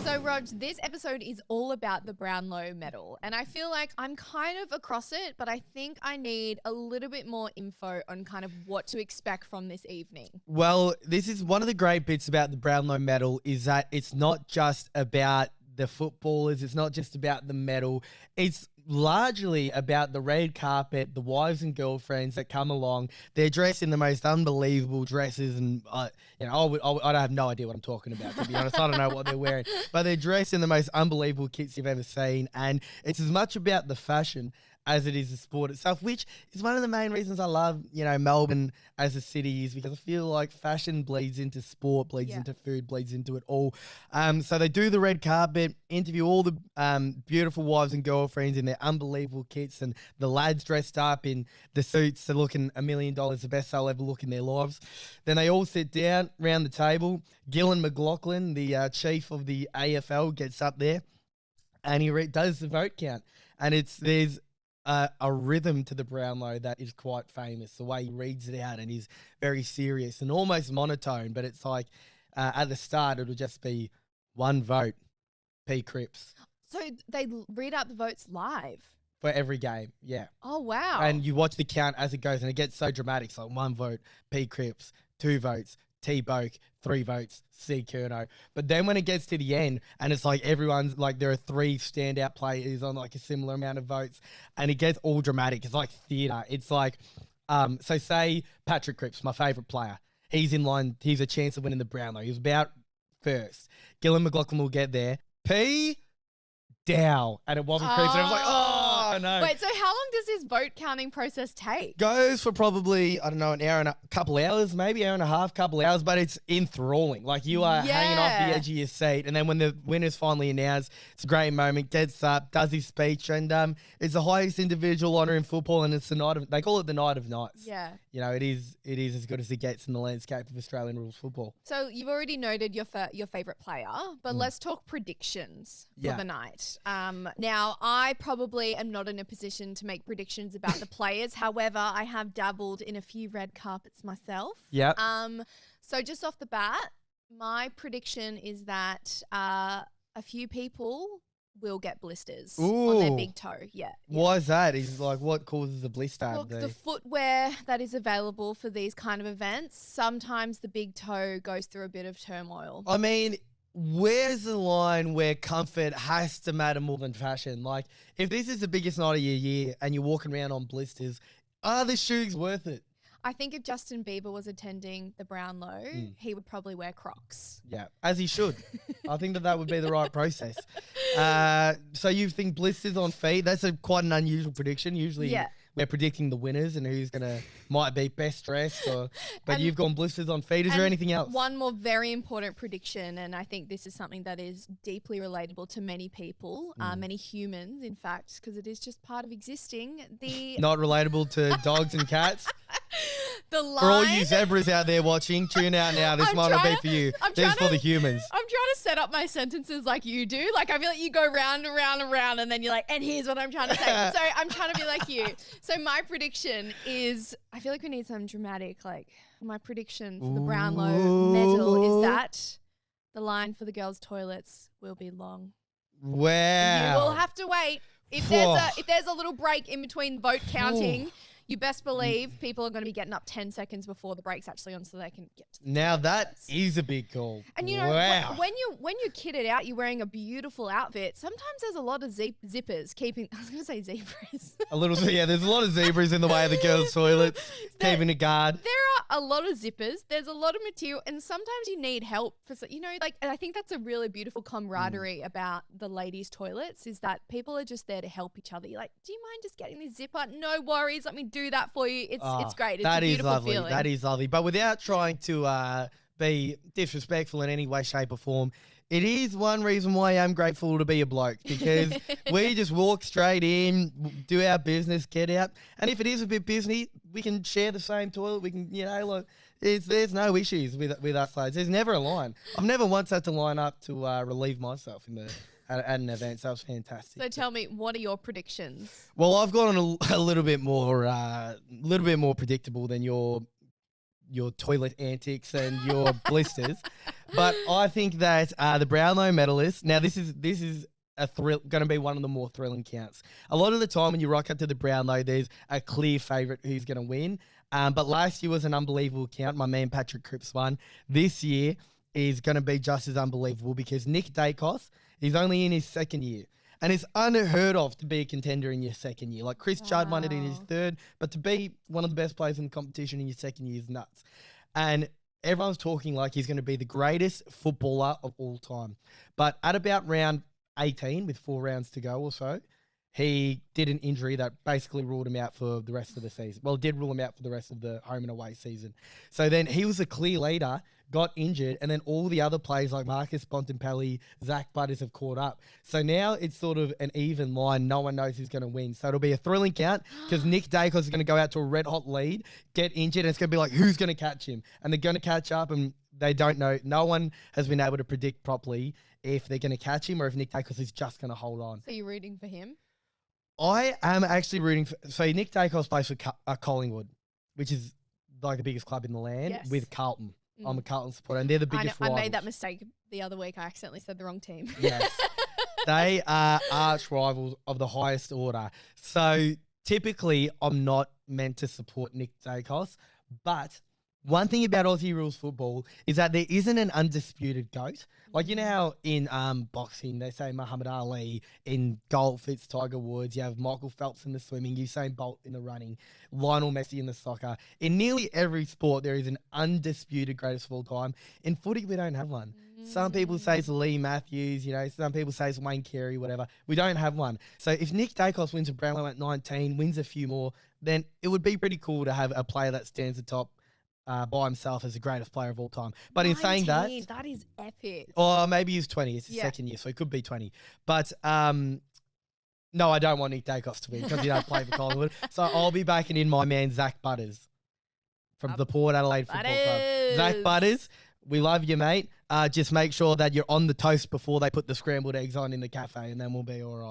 So, Rog, this episode is all about the Brownlow medal, and I feel like I'm kind of across it, but I think I need a little bit more info on kind of what to expect from this evening. Well, this is one of the great bits about the Brownlow medal is that it's not just about the footballers, it's not just about the medal, it's largely about the red carpet, the wives and girlfriends that come along. They're dressed in the most unbelievable dresses, and I have no idea what I'm talking about, to be honest. I don't know what they're wearing, but they're dressed in the most unbelievable kits you've ever seen, and it's as much about the fashion as it is the sport itself, which is one of the main reasons I love, Melbourne as a city, is because I feel like fashion bleeds into sport, bleeds into food, bleeds into it all. So they do the red carpet, interview all the beautiful wives and girlfriends in their unbelievable kits, and the lads dressed up in the suits, they're looking $1 million, the best they'll ever look in their lives. Then they all sit down around the table. Gillan McLaughlin, the chief of the AFL, gets up there and he does the vote count. And there's a rhythm to the Brownlow that is quite famous. The way he reads it out, and he's very serious and almost monotone, but it's like at the start it'll just be one vote, P. Cripps. So they read out the votes live? For every game, yeah. Oh, wow. And you watch the count as it goes, and it gets so dramatic. It's like 1 vote, P. Cripps, 2 votes, T. Boak, 3 votes, C. Curnow. But then when it gets to the end, and it's like everyone's like, there are 3 standout players on like a similar amount of votes, and it gets all dramatic. It's like theatre. It's like, so say Patrick Cripps, my favourite player. He's in line. He's a chance of winning the Brownlow. He was about first. Gillan McLaughlin will get there. P. Dow. And it wasn't Cripps. And I was like, oh, no. Wait, so how long does this vote counting process take? Goes for probably, I don't know, an hour and a couple hours, maybe hour and a half, couple hours, but it's enthralling. Like you are hanging off the edge of your seat. And then when the winner's finally announced, it's a great moment, gets up, does his speech, and it's the highest individual honour in football, and it's the night of, they call it the night of nights. Yeah. It is as good as it gets in the landscape of Australian rules football. So you've already noted your favourite player, but let's talk predictions for the night. Now, I probably am not in a position to make predictions about the players. However, I have dabbled in a few red carpets myself. Yeah. So just off the bat, my prediction is that a few people will get blisters on their big toe. Yeah. Why is that? Is like what causes a blister? Look, the footwear that is available for these kind of events, sometimes the big toe goes through a bit of turmoil. I mean, where's the line where comfort has to matter more than fashion? Like, if this is the biggest night of your year and you're walking around on blisters, are the shoes worth it? I think if Justin Bieber was attending the Brownlow, he would probably wear Crocs. Yeah, as he should. I think that would be the right process. So you think blisters on feet? That's quite an unusual prediction. Usually we're predicting the winners and who's might be best dressed. But you've gone blisters on feet. Is there anything else? One more very important prediction, and I think this is something that is deeply relatable to many people, many humans, in fact, because it is just part of existing. Not relatable to dogs and cats? The line, for all you zebras out there watching, tune out now. This might not be for you. This is for the humans. I'm trying to set up my sentences like you do. Like, I feel like you go round and round and round, and then you're like, and here's what I'm trying to say. So I'm trying to be like you. So my prediction is, I feel like we need some dramatic, like, my prediction for the Brownlow medal is that the line for the girls' toilets will be long. Wow. You will have to wait. If there's a little break in between vote counting, you best believe people are going to be getting up 10 seconds before the break's actually on, so they can get to the Now that is a big call. And you know, when you're kitted out, you're wearing a beautiful outfit. Sometimes there's a lot of zippers keeping. I was going to say zebras. There's a lot of zebras in the way of the girls' toilets, keeping a guard. There are a lot of zippers. There's a lot of material, and sometimes you need help for. And I think that's a really beautiful camaraderie about the ladies' toilets, is that people are just there to help each other. You're like, do you mind just getting this zipper? No worries. Let me do that for you. It's great. It's a beautiful feeling. That is lovely. But without trying to be disrespectful in any way, shape or form, it is one reason why I'm grateful to be a bloke, because we just walk straight in, do our business, get out. And if it is a bit busy, we can share the same toilet. We can, there's no issues with us lads. There's never a line. I've never once had to line up to relieve myself at an event, so that was fantastic. So tell me, what are your predictions? Well, I've gone a little bit more predictable than your toilet antics and your blisters. But I think that the Brownlow medalist. Now this is a thrill, going to be one of the more thrilling counts. A lot of the time when you rock up to the Brownlow, there's a clear favourite who's going to win. But last year was an unbelievable count. My man Patrick Cripps won. This year is going to be just as unbelievable because Nick Dacos is only in his second year. And it's unheard of to be a contender in your second year. Like Chris Judd won it in his third, but to be one of the best players in the competition in your second year is nuts. And everyone's talking like he's going to be the greatest footballer of all time. But at about round 18, with 4 rounds to go or so, he did an injury that basically ruled him out for the rest of the season. Well, it did rule him out for the rest of the home and away season. So then he was a clear leader, got injured, and then all the other players like Marcus Bontempelli, Zach Butters have caught up. So now it's sort of an even line. No one knows who's going to win. So it'll be a thrilling count because Nick Dacos is going to go out to a red-hot lead, get injured, and it's going to be like, who's going to catch him? And they're going to catch up, and they don't know. No one has been able to predict properly if they're going to catch him or if Nick Dacos is just going to hold on. So you're rooting for him? I am actually rooting for... So Nick Dacos plays for Collingwood, which is like the biggest club in the land, with Carlton. I'm a Carlton supporter, and they're the biggest rivals. I made that mistake the other week. I accidentally said the wrong team. Yes. They are arch rivals of the highest order. So typically, I'm not meant to support Nick Dacos, but one thing about Aussie rules football is that there isn't an undisputed GOAT. Like, you know how in boxing, they say Muhammad Ali, in golf, it's Tiger Woods, you have Michael Phelps in the swimming, Usain Bolt in the running, Lionel Messi in the soccer. In nearly every sport, there is an undisputed greatest of all time. In footy, we don't have one. Some people say it's Lee Matthews, some people say it's Wayne Carey, whatever. We don't have one. So if Nick Dacos wins a Brownlow at 19, wins a few more, then it would be pretty cool to have a player that stands atop by himself as the greatest player of all time. But in saying that... That is epic. Or maybe he's 20. It's his second year, so he could be 20. But no, I don't want Nick Dacos to win because he don't play for Collingwood. So I'll be backing in my man, Zach Butters from the Port Adelaide Football Club. Zach Butters, we love you, mate. Just make sure that you're on the toast before they put the scrambled eggs on in the cafe, and then we'll be all right.